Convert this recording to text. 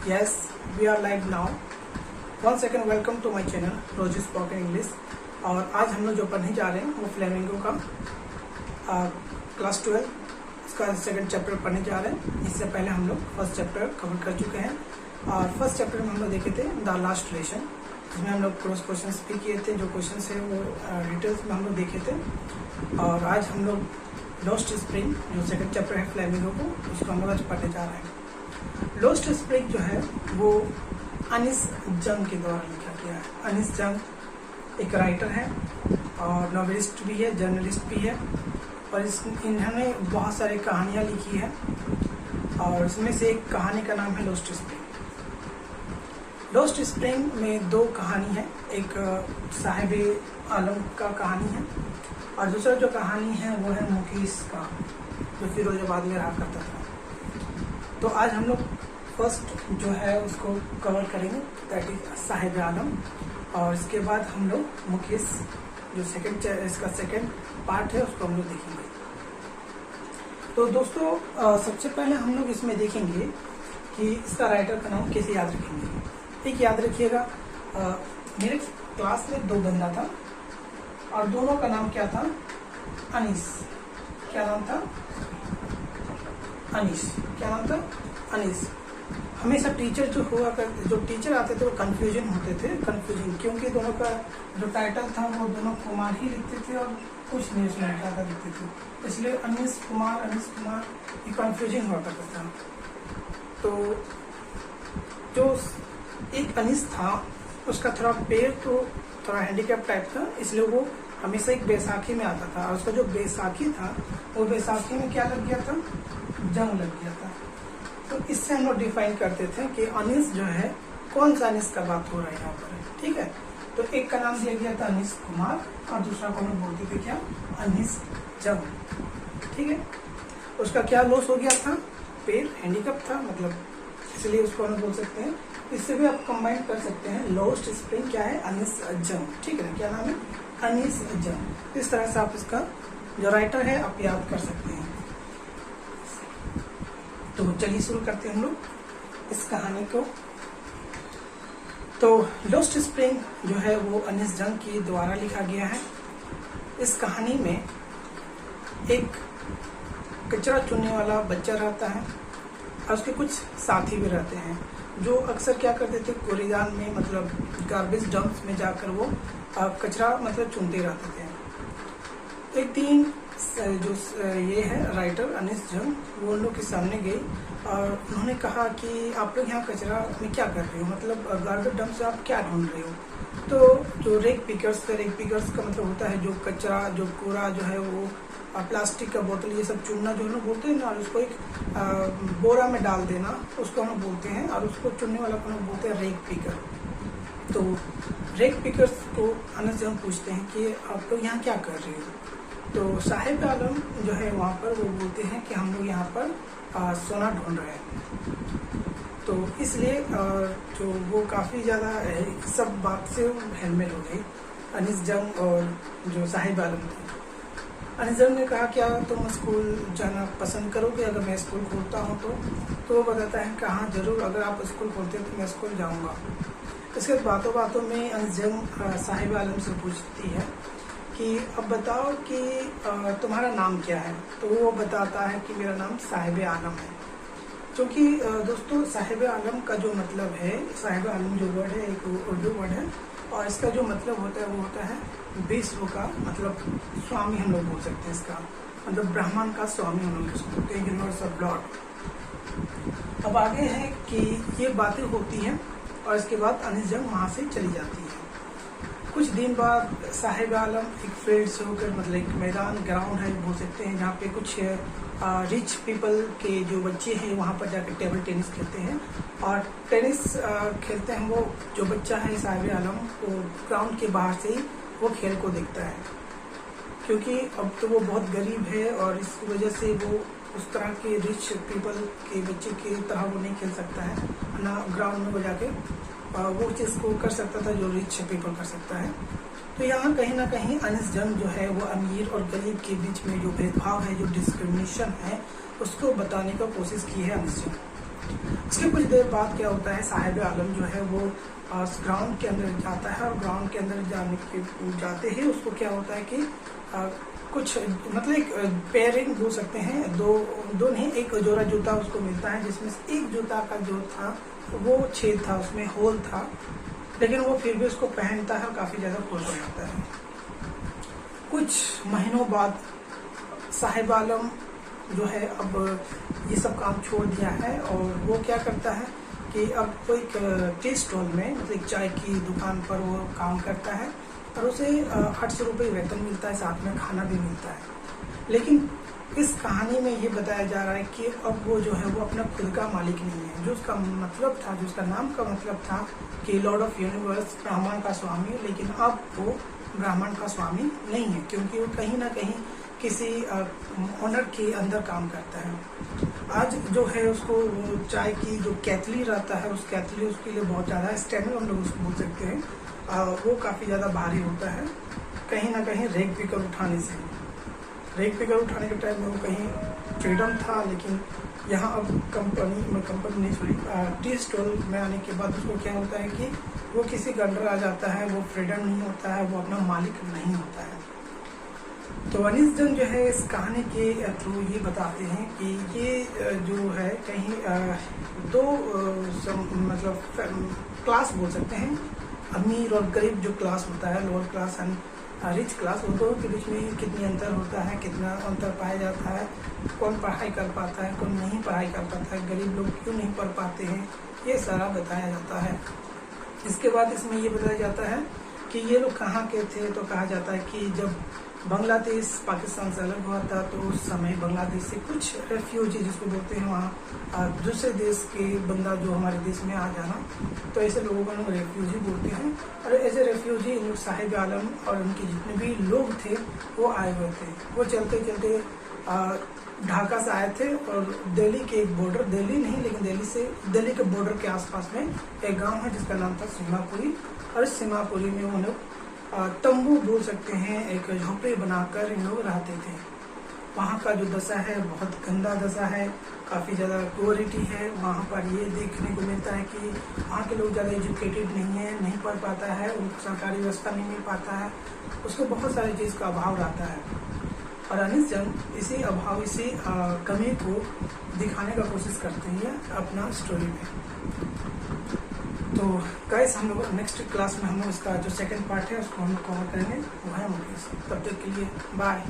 Yes, we are live now. Once again, welcome to my channel रोजी spoken English. और आज हम लोग जो पढ़ने जा रहे हैं वो फ्लेमिंगो का क्लास 12 उसका सेकंड चैप्टर पढ़ने जा रहे हैं। इससे पहले हम लोग फर्स्ट चैप्टर कवर कर चुके हैं और फर्स्ट चैप्टर में हम लोग देखे थे द लास्ट लेसन, जिसमें हम लोग क्रॉस क्वेश्चन भी किए थे। जो क्वेश्चन है वो डिटेल्स में हम लोग देखे थे। और आज हम लोग लॉस्ट स्प्रिंग जो सेकंड चैप्टर है फ्लेमिंगो को, उसको हम लोग आज पढ़ने जा रहे हैं। लॉस्ट स्प्रिंग जो है वो अनिस जंग के द्वारा लिखा गया है। अनिस जंग एक राइटर है और नॉवेलिस्ट भी है, जर्नलिस्ट भी है और इन्होंने बहुत सारी कहानियाँ लिखी है और इसमें से एक कहानी का नाम है लॉस्ट स्प्रिंग। लॉस्ट स्प्रिंग में दो कहानी है, एक साहिबे आलम का कहानी है और दूसरा जो कहानी है वो है मुकेश का, जो फिरोजाबाद में रहा करता था। तो आज हम लोग फर्स्ट जो है उसको कवर करेंगे, दैट इज साहिबे आलम, और इसके बाद हम लोग मुकेश जो इसका सेकंड पार्ट है उसको हम लोग देखेंगे। तो दोस्तों सबसे पहले हम लोग इसमें देखेंगे कि इसका राइटर का नाम कैसे याद रखेंगे। एक याद रखिएगा, मेरे क्लास में दो बंदा था और दोनों का नाम क्या था? अनीस। क्या नाम था? अनीस। क्या नाम था? अनीस। हमेशा टीचर जो टीचर आते थे वो कंफ्यूजन होते थे, क्योंकि दोनों का जो टाइटल था वो दोनों कुमार ही लिखते थे और कुछ नहीं उसमें ज़्यादा लिखते थे, इसलिए अनीस कुमार ये कंफ्यूजन हुआ करता था। तो जो एक अनीस था उसका थोड़ा पैर तो थोड़ा हैंडीकैप टाइप था, इसलिए वो हमेशा एक बैसाखी में आता था और उसका जो बैसाखी था वो बैसाखी में क्या लग गया था? जंग लग गया था। तो इससे हम लोग डिफाइन करते थे कि अनीस जो है कौन सा अनीस का बात हो रहा है यहाँ पर, ठीक है। तो एक का नाम दिया गया था अनीस कुमार और दूसरा को हम लोग बोलते थे क्या? अनीस जंग, ठीक है। उसका क्या लॉस हो गया था? पैर हैंडीकैप था, मतलब इसलिए उसको हम बोल सकते हैं। इससे भी आप कंबाइन कर सकते हैं, लॉस्ट स्प्रिंग क्या है? अनीस जंग, ठीक है। क्या नाम है? अनीस जंग। इस तरह से आप इसका जो राइटर है आप याद कर सकते हैं। तो चलिए शुरू करते हैं हम लोग इस कहानी को। तो लॉस्ट स्प्रिंग जो है वो अनीस जंग के द्वारा लिखा गया है। इस कहानी में एक कचरा चुनने वाला बच्चा रहता है और उसके कुछ साथी भी रहते हैं जो अक्सर क्या करते थे, कूड़ेदान में मतलब गार्बेज डंप्स में जाकर वो कचरा मतलब चुनते रहते थे। एक दिन जो ये है राइटर अनीस जंग, वो उन लोग के सामने गई और उन्होंने कहा कि आप लोग यहाँ कचरा में क्या कर रहे हो, मतलब गार्बेज डंप से आप क्या ढूंढ रहे हो? तो जो रेक पिकर्स का मतलब होता है जो कचरा, जो कूड़ा जो है वो प्लास्टिक का बोतल ये सब चुनना जो है ना बोलते हैं ना, और उसको एक बोरा में डाल देना, उसको हम बोलते हैं, और उसको चुनने वाला को हम बोलते हैं रेक पिकर। तो रेक पिकर्स को अनीस जंग पूछते हैं कि आप लोग यहाँ क्या कर रहे हो? तो साहिब आलम जो है वहाँ पर वो बोलते हैं कि हम लोग यहाँ पर सोना ढूंढ रहे हैं। तो इसलिए जो वो काफ़ी ज़्यादा सब बात से हेलमेट हो गई अनीस जंग और जो साहिब आलम थे। अनीस जंग ने कहा क्या तुम स्कूल जाना पसंद करोगे अगर मैं स्कूल खोलता हूँ? तो वो बताता है कि हाँ ज़रूर, अगर आप स्कूल खोलते हो तो मैं स्कूल जाऊँगा। इसके बातों बातों में अनीस जंग साहिब आलम से पूछती है कि अब बताओ कि तुम्हारा नाम क्या है? तो वो बताता है कि मेरा नाम साहिबे आलम है। क्योंकि दोस्तों साहिबे आलम का जो मतलब है, साहिबे आलम जो वर्ड है एक उर्दू वर्ड है और इसका जो मतलब होता है वो होता है विश्व का मतलब स्वामी, हम लोग बोल सकते हैं इसका मतलब ब्राह्मण का स्वामी हम लोग इसको बोलते हैं, यूनिवर्स ऑफ लॉर्ड। अब आगे है कि ये बातें होती हैं और इसके बाद अनीस जंग वहाँ से चली जाती है। कुछ दिन बाद साहिब आलम एक फील्ड से होकर मतलब एक मैदान ग्राउंड है बोल सकते हैं, जहाँ पे कुछ रिच पीपल के जो बच्चे हैं वहाँ पर जाकर टेबल टेनिस खेलते हैं और टेनिस खेलते हैं। वो जो बच्चा है साहिब आलम वो ग्राउंड के बाहर से ही वो खेल को देखता है, क्योंकि अब तो वो बहुत गरीब है और इस वजह से वो उस तरह के रिच पीपल के बच्चे की तरह वो नहीं खेल सकता है ना, ग्राउंड में वो जाके वो चीज़ को कर सकता था जो रिच पीपल कर सकता है। तो यहाँ कहीं ना कहीं अनीस जंग जो है वो अमीर और गरीब के बीच में जो भेदभाव है, जो डिस्क्रिमिनेशन है, उसको बताने का कोशिश की है अनीस जंग। उसके कुछ देर बाद क्या होता है, साहिब आलम जो है वो ग्राउंड के अंदर जाता है, और ग्राउंड के अंदर जाते ही उसको क्या होता है कि कुछ मतलब एक पेयरिंग हो सकते हैं, दो नहीं, एक जोड़ा जूता उसको मिलता है, जिसमें से एक जूता का जो था वो छेद था, उसमें होल था, लेकिन वो फिर भी उसको पहनता है और काफी ज्यादा खुश हो जाता है। कुछ महीनों बाद साहिब आलम जो है अब ये सब काम छोड़ दिया है, और वो क्या करता है कि अब वो एक टी स्टॉल में, मतलब एक चाय की दुकान पर वो काम करता है, और उसे 800 रुपये वेतन मिलता है, साथ में खाना भी मिलता है। लेकिन इस कहानी में ये बताया जा रहा है कि अब वो जो है वो अपना खुद का मालिक नहीं है। जो उसका मतलब था, जो उसका नाम का मतलब था कि लॉर्ड ऑफ यूनिवर्स, ब्राह्मण का स्वामी, लेकिन अब वो ब्राह्मण का स्वामी नहीं है, क्योंकि वो कहीं ना कहीं किसी ऑनर के अंदर काम करता है। आज जो है उसको वो चाय की जो केतली रहता है, उस केतली उसके लिए बहुत ज़्यादा स्टेमिक हम लोग उसको बोल सकते हैं, वो काफ़ी ज़्यादा भारी होता है, कहीं ना कहीं रेक पिकर उठाने से। रेक पिकर उठाने के टाइम में वो कहीं फ्रीडम था, लेकिन यहाँ अब कंपनी नहीं, सॉरी, टी स्टॉल में आने के बाद उसको क्या होता है कि वो किसी के अंडर आ जाता है, वो फ्रीडम नहीं होता है, वो अपना मालिक नहीं होता है। तो अनीस जंग जो है इस कहानी के थ्रू ये बताते हैं कि ये जो है कहीं दो मतलब क्लास बोल सकते हैं, अमीर और गरीब जो क्लास होता है, lower class and rich class, उन दोनों के बीच में कितनी अंतर होता है, कितना अंतर पाया जाता है, कौन पढ़ाई कर पाता है, कौन नहीं पढ़ाई कर पाता है, गरीब लोग क्यों नहीं पढ़ पाते हैं, ये सारा बताया जाता है। इसके बाद इसमें ये बताया जाता है कि ये लोग कहाँ के थे। तो कहा जाता है कि जब बांग्लादेश पाकिस्तान से अलग हुआ था, तो उस समय बांग्लादेश से कुछ रेफ्यूजी, जिसको बोलते हैं वहाँ दूसरे देश के बंदा जो हमारे देश में आ जाना, तो ऐसे लोगों को लोग रेफ्यूजी बोलते हैं। और एज ए रेफ्यूजी इन लोग साहिब आलम और उनके जितने भी लोग थे वो आए हुए थे। वो चलते चलते ढाका से आए थे, और दिल्ली के एक बॉर्डर, दिल्ली नहीं लेकिन दिल्ली के बॉर्डर के आसपास में एक गांव है जिसका नाम था सीमापुरी, और इस सीमापुरी में वो लोग तंबू बोल सकते हैं, एक झोपड़ी बनाकर इन लोग रहते थे। वहाँ का जो दशा है बहुत गंदा दशा है, काफ़ी ज़्यादा प्योरिटी है। वहाँ पर ये देखने को मिलता है कि वहाँ के लोग ज़्यादा एजुकेटेड नहीं है, नहीं पढ़ पाता है, उनको सरकारी व्यवस्था नहीं मिल पाता है, उसको बहुत सारी चीज़ का अभाव रहता है। और अनीस जंग इसी अभाव, इसी कमी को दिखाने का कोशिश करते हैं अपना स्टोरी में। तो गाइस, हम लोग नेक्स्ट क्लास में हम लोग इसका जो सेकंड पार्ट है उसको हम लोग कवर करेंगे, वो है मुकेश। तब तक के लिए बाय।